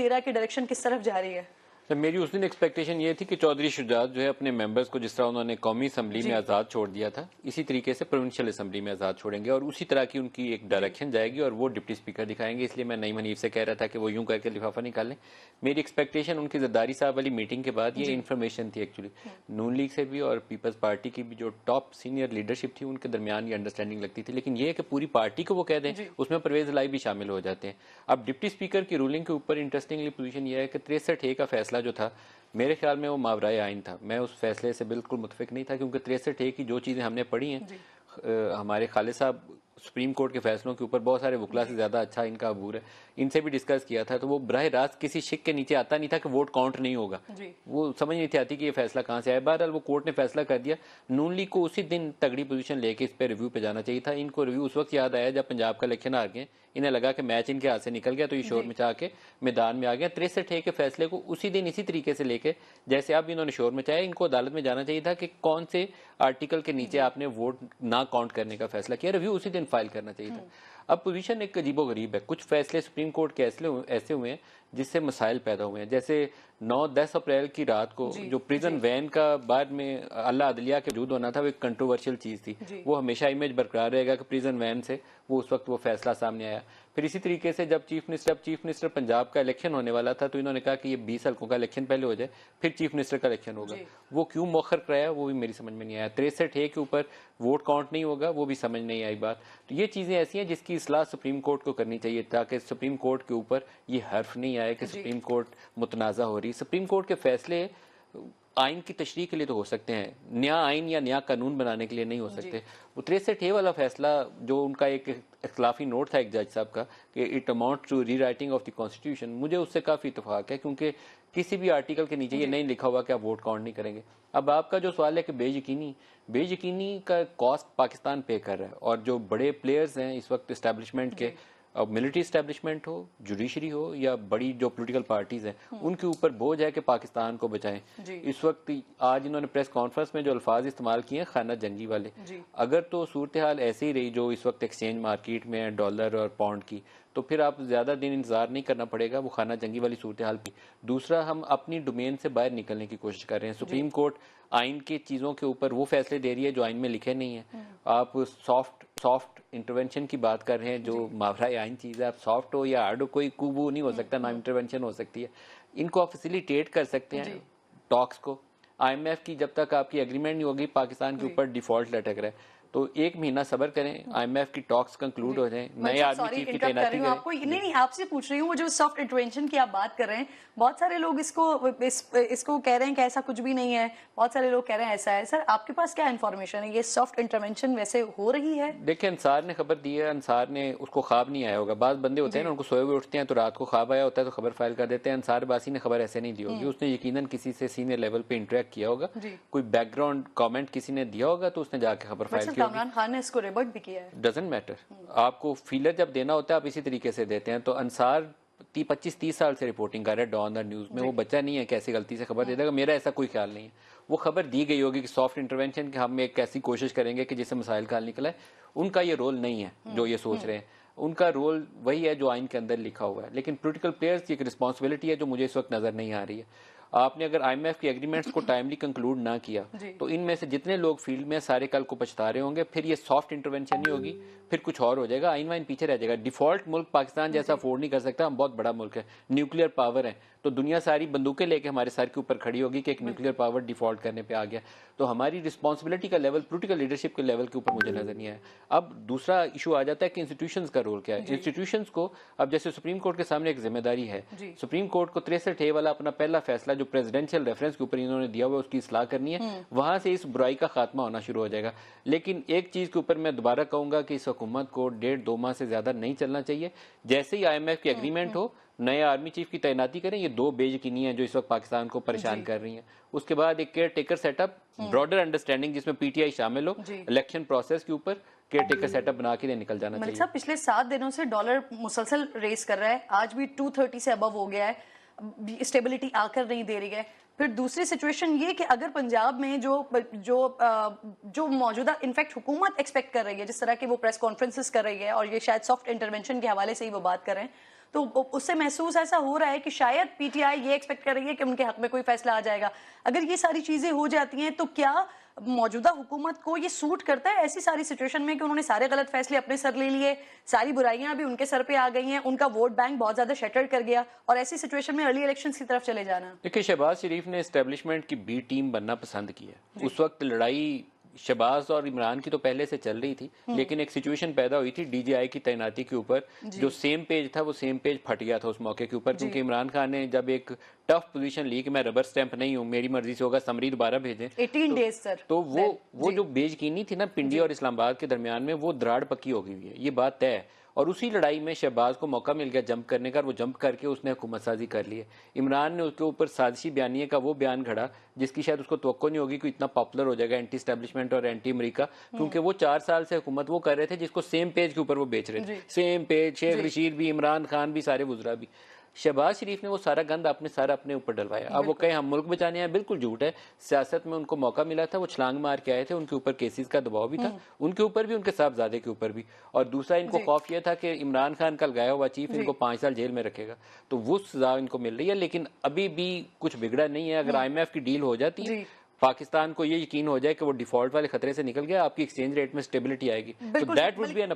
तेरह की डायरेक्शन किस तरफ जा रही है? तो मेरी उस दिन एक्सपेक्टेशन ये थी कि चौधरी शुजात जो है अपने मेंबर्स को जिस तरह उन्होंने कौमी असम्बली में आज़ाद छोड़ दिया था, इसी तरीके से प्रोविंशियल असम्बली में आज़ाद छोड़ेंगे और उसी तरह की उनकी एक डायरेक्शन जाएगी और वो डिप्टी स्पीकर दिखाएंगे। इसलिए मैं नईम हनीफ से कह रहा था कि वो यूं करके लिफाफा निकालें। मेरी एक्सपेक्टेशन उनकी जरदारी साहब वाली मीटिंग के बाद ये इन्फॉर्मेशन थी एक्चुअली नून लीग से भी और पीपल्स पार्टी की भी जो टॉप सीनियर लीडरशिप थी उनके दरमियान ये अंडरस्टैंडिंग लगती थी। लेकिन ये कि पूरी पार्टी को वो कह दें, उसमें परवेज लाई भी शामिल हो जाते हैं। अब डिप्टी स्पीकर की रूलिंग के ऊपर इंटरेस्टिंगली पोजीशन ये है कि 63A का फैसला जो था मेरे ख्याल में वो मावराए आइन था। मैं उस फैसले से बिल्कुल मुतफिक नहीं था क्योंकि 63A की जो चीज़ें हमने पढ़ी हैं, हमारे खालिद साहब सुप्रीम कोर्ट के फैसलों के ऊपर बहुत सारे वकला से ज़्यादा अच्छा इनका अबूर है, इनसे भी डिस्कस किया था, तो वो बराह रास्त किसी शिक के नीचे आता नहीं था कि वोट काउंट नहीं होगा। वो समझ नहीं थी आती कि ये फैसला कहाँ से आया। बहरहाल वो कोर्ट ने फैसला कर दिया। नून लीग को उसी दिन तगड़ी पोजीशन लेके इस पर रिव्यू पे जाना चाहिए था। इनको रिव्यू उस वक्त याद आया जब पंजाब का इलेक्शन हार गए, इन्हें लगा कि मैच इनके हाथ से निकल गया, तो ये शोर मचा के मैदान में आ गया। 63A के फैसले को उसी दिन इसी तरीके से लेके जैसे अब इन्होंने शोर मचाया, इनको अदालत में जाना चाहिए था कि कौन से आर्टिकल के नीचे आपने वोट ना काउंट करने का फैसला किया, रिव्यू उसी दिन फाइल करना चाहिए था। अब पोजीशन एक अजीबो गरीब है। कुछ फैसले सुप्रीम कोर्ट के ऐसे हुए हैं जिससे मसाइल पैदा हुए हैं। जैसे 9-10 अप्रैल की रात को जो प्रिजन वैन का बाद में अल्लाह अदलिया के वजूद होना था, वो एक कंट्रोवर्शियल चीज़ थी। वो हमेशा इमेज बरकरार रहेगा कि प्रिजन वैन से वो उस वक्त वो फैसला सामने आया। फिर इसी तरीके से जब चीफ मिनिस्टर पंजाब का इलेक्शन होने वाला था, तो इन्होंने कहा कि ये 20 हल्कों का इलेक्शन पहले हो जाए, फिर चीफ मिनिस्टर का इलेक्शन होगा। वो क्यों मौखर कराया वो भी मेरी समझ में नहीं आया। 63A के ऊपर वोट काउंट नहीं होगा, वो भी समझ नहीं आई बात। तो ये चीज़ें ऐसी हैं जिसकी इस्लाह सुप्रीम कोर्ट को करनी चाहिए ताकि सुप्रीम कोर्ट के ऊपर ये हर्फ नहीं आए कि सुप्रीम कोर्ट मुतनाज़ा हो रही। सुप्रीम कोर्ट के फैसले आइन की तशरीह के लिए तो हो सकते हैं, नया आइन या नया कानून बनाने के लिए नहीं हो सकते। वो 63A वाला फैसला जो उनका एक इख्तलाफी नोट था एक जज साहब का कि it amount to rewriting of the constitution, मुझे उससे काफ़ी इतफाक है क्योंकि किसी भी आर्टिकल के नीचे ये नहीं लिखा हुआ कि आप वोट काउंट नहीं करेंगे। अब आपका जो सवाल है कि बेयकीनी का कॉस्ट पाकिस्तान पे कर रहा है और जो बड़े प्लेयर्स हैं इस वक्त इस्टेब्लिशमेंट के, अब मिलिट्री इस्टेब्लिशमेंट हो, जुडिशरी हो या बड़ी जो पॉलिटिकल पार्टीज हैं, उनके ऊपर बोझ है कि पाकिस्तान को बचाएं। इस वक्त आज इन्होंने प्रेस कॉन्फ्रेंस में जो अल्फाज इस्तेमाल किए हैं खाना जंगी वाले, अगर तो सूरत हाल ऐसे ही रही जो इस वक्त एक्सचेंज मार्केट में है डॉलर और पाउंड की, तो फिर आप ज़्यादा दिन इंतजार नहीं करना पड़ेगा वो खाना जंगी वाली सूरत हाल की। दूसरा, हम अपनी डोमेन से बाहर निकलने की कोशिश कर रहे हैं। सुप्रीम कोर्ट आइन की चीज़ों के ऊपर वो फैसले दे रही है जो आइन में लिखे नहीं है। आप सॉफ्ट इंटरवेंशन की बात कर रहे हैं, जो मावराए आइन चीज़ है, आप सॉफ्ट हो या हार्ड हो, कोई कुबू नहीं हो सकता, ना इंटरवेंशन हो सकती है। इनको आप फैसिलिटेट कर सकते हैं टॉक्स को। IMF की जब तक आपकी एग्रीमेंट नहीं होगी, पाकिस्तान के ऊपर डिफॉल्ट लटक रहा है, तो एक महीना सब्र करें, IMF की टॉक्स कंक्लूड हो जाएं, नए आदमी चीफ की तैनाती करें। आपको नहीं, आपसे पूछ रही हूँ, वो जो सॉफ्ट इंटरवेंशन की आप बात कर रहे हैं, बहुत सारे लोग इसको कह रहे हैं कि ऐसा कुछ भी नहीं है, बहुत सारे लोग कह रहे हैं ऐसा है। सर, आपके पास क्या इन्फॉर्मेशन है, ये सॉफ्ट इंटरवेंशन वैसे हो रही है? देखिए, अंसार ने खबर दी है, अंसार ने उसको ख्वाब नहीं आया होगा। बात बंदे होते हैं ना, उनको सोए हुए उठते हैं तो रात को ख्वाब आया होता है तो खबर फाइल कर देते हैं। अंसार बासी ने खबर ऐसे नहीं दी होगी, उसने यकीनन किसी से सीनियर लेवल पे इंटरेक्ट किया होगा, कोई बैकग्राउंड कमेंट किसी ने दिया होगा तो उसने जाके खबर फाइल की होगी। इमरान खान ने इसको रिबर्ट भी किया है। डजंट मैटर, आपको फीलर जब देना होता है आप इसी तरीके से देते हैं। तो अंसार 25-30 साल से रिपोर्टिंग कर रहा है डॉन द न्यूज में, वो बच्चा नहीं है कैसे गलती से खबर दे देगा। मेरा ऐसा कोई ख्याल नहीं है, वो खबर दी गई होगी कि सॉफ्ट इंटरवेंशन, कि हम एक ऐसी कोशिश करेंगे कि जिससे मसाइल का हल निकला है। उनका ये रोल नहीं है जो ये सोच रहे हैं, उनका रोल वही है जो आइन के अंदर लिखा हुआ है। लेकिन पॉलिटिकल प्लेयर्स की एक रिस्पॉन्सिबिलिटी है जो मुझे इस वक्त नजर नहीं आ रही है। आपने अगर IMF की एग्रीमेंट्स को टाइमली कंक्लूड ना किया तो इनमें से जितने लोग फील्ड में सारे कल को पछता रहे होंगे। फिर ये सॉफ्ट इंटरवेंशन नहीं होगी, फिर कुछ और हो जाएगा, आइन वाइन पीछे रह जाएगा। डिफॉल्ट मुल्क पाकिस्तान जैसा अफोर्ड नहीं कर सकता, हम बहुत बड़ा मुल्क है, न्यूक्लियर पावर है, तो दुनिया सारी बंदूकें लेके हमारे सर के ऊपर खड़ी होगी कि एक न्यूक्लियर पावर डिफॉल्ट करने पे आ गया। तो हमारी रिस्पॉन्सिबिलिटी का लेवल पॉलिटिकल लीडरशिप के लेवल के ऊपर मुझे नजर नहीं आया। अब दूसरा इशू आ जाता है कि इंस्टीट्यूशंस का रोल क्या है। इंस्टीट्यूशंस को अब जैसे सुप्रीम कोर्ट के सामने एक जिम्मेदारी है, सुप्रीम कोर्ट को 63A वाला अपना पहला फैसला जो प्रेसिडेंशियल रेफरेंस के ऊपर इन्होंने दिया हुआ उसकी इस्लाह करनी है, वहां से इस बुराई का खात्मा होना शुरू हो जाएगा। लेकिन एक चीज के ऊपर मैं दोबारा कहूंगा कि इस हुकूमत को 1.5-2 माह से ज्यादा नहीं चलना चाहिए। जैसे ही IMF की एग्रीमेंट हो, नए आर्मी चीफ की तैनाती करें। ये दो बेयकीनी है जो इस वक्त पाकिस्तान को परेशान कर रही हैं। उसके बाद एक care taker setup, broader understanding जिसमें PTI शामिल हो, इलेक्शन प्रोसेस के ऊपर केयर टेकर सेटअप बना के निकल जाना चाहिए। साहब, पिछले 7 दिनों से डॉलर मुसलसल रेस कर रहा है, आज भी 230 से अबव हो गया है, स्टेबिलिटी आकर नहीं दे रही है। फिर दूसरी सिचुएशन ये कि अगर पंजाब में जो मौजूदा इनफैक्ट हुकूमत एक्सपेक्ट कर रही है, जिस तरह की वो प्रेस कॉन्फ्रेंसेस कर रही है और ये शायद सॉफ्ट इंटरवेंशन के हवाले से ही वो बात कर रहे हैं, तो उससे महसूस ऐसा हो रहा है कि शायद पीटीआई ये एक्सपेक्ट कर रही है कि उनके हक में कोई फैसला आ जाएगा। अगर ये सारी चीजें हो जाती हैं तो क्या मौजूदा हुकूमत को ये सूट करता है ऐसी सारी सिचुएशन में कि उन्होंने सारे गलत फैसले अपने सर ले लिए, सारी बुराइयां भी उनके सर पे आ गई हैं, उनका वोट बैंक बहुत ज्यादा शटर्ड कर गया और ऐसी सिचुएशन में अर्ली इलेक्शंस की तरफ चले जाना? देखिए, शहबाज शरीफ ने एस्टेब्लिशमेंट की बी टीम बनना पसंद किया। उस वक्त लड़ाई शहबाज और इमरान की तो पहले से चल रही थी, लेकिन एक सिचुएशन पैदा हुई थी डीजीआई की तैनाती के ऊपर। जो सेम पेज था वो सेम पेज फट गया था उस मौके के ऊपर, क्योंकि इमरान खान ने जब एक टफ पोजीशन ली कि मैं रबर स्टैंप नहीं हूं, मेरी मर्जी से होगा, समरी दोबारा भेजें 18 डेज सर। तो वो जो बेयकीनी थी ना पिंडी और इस्लामाबाद के दरमियान में, वो दराड़ पक्की हो गई हुई है, ये बात तय है। और उसी लड़ाई में शहबाज को मौका मिल गया जंप करने का, वो जंप करके उसने हुकूमत साजी कर ली है। इमरान ने उसके ऊपर साजिशी बयानिए का वो बयान खड़ा जिसकी शायद उसको तवक्को नहीं होगी कि इतना पॉपुलर हो जाएगा एंटी स्टैब्लिशमेंट और एंटी अमेरिका, क्योंकि वो 4 साल से हुकूमत वो कर रहे थे जिसको सेम पेज के ऊपर वो बेच रहे थे। सेम पेज, शेख रशीद भी, इमरान खान भी, सारे वुज़रा भी। शहबाज शरीफ ने वो सारा गंद अपने ऊपर डलवाया। अब वो कहे हम मुल्क बचाने हैं, बिल्कुल झूठ है। सियासत में उनको मौका मिला था, वो छलांग मार के आए थे, उनके ऊपर केसेस का दबाव भी था, उनके ऊपर भी, उनके साहबजादे के ऊपर भी। और दूसरा इनको खौफ यह था कि इमरान खान कल गया हुआ चीफ इनको 5 साल जेल में रखेगा, तो वो सजा इनको मिल रही है। लेकिन अभी भी कुछ बिगड़ा नहीं है। अगर IMF की डील हो जाती है, पाकिस्तान को ये यकीन हो जाए कि वो डिफॉल्ट वाले खतरे से निकल गया, आपकी एक्सचेंज रेट में स्टेबिलिटी आएगी, तो दैट वुड बी एन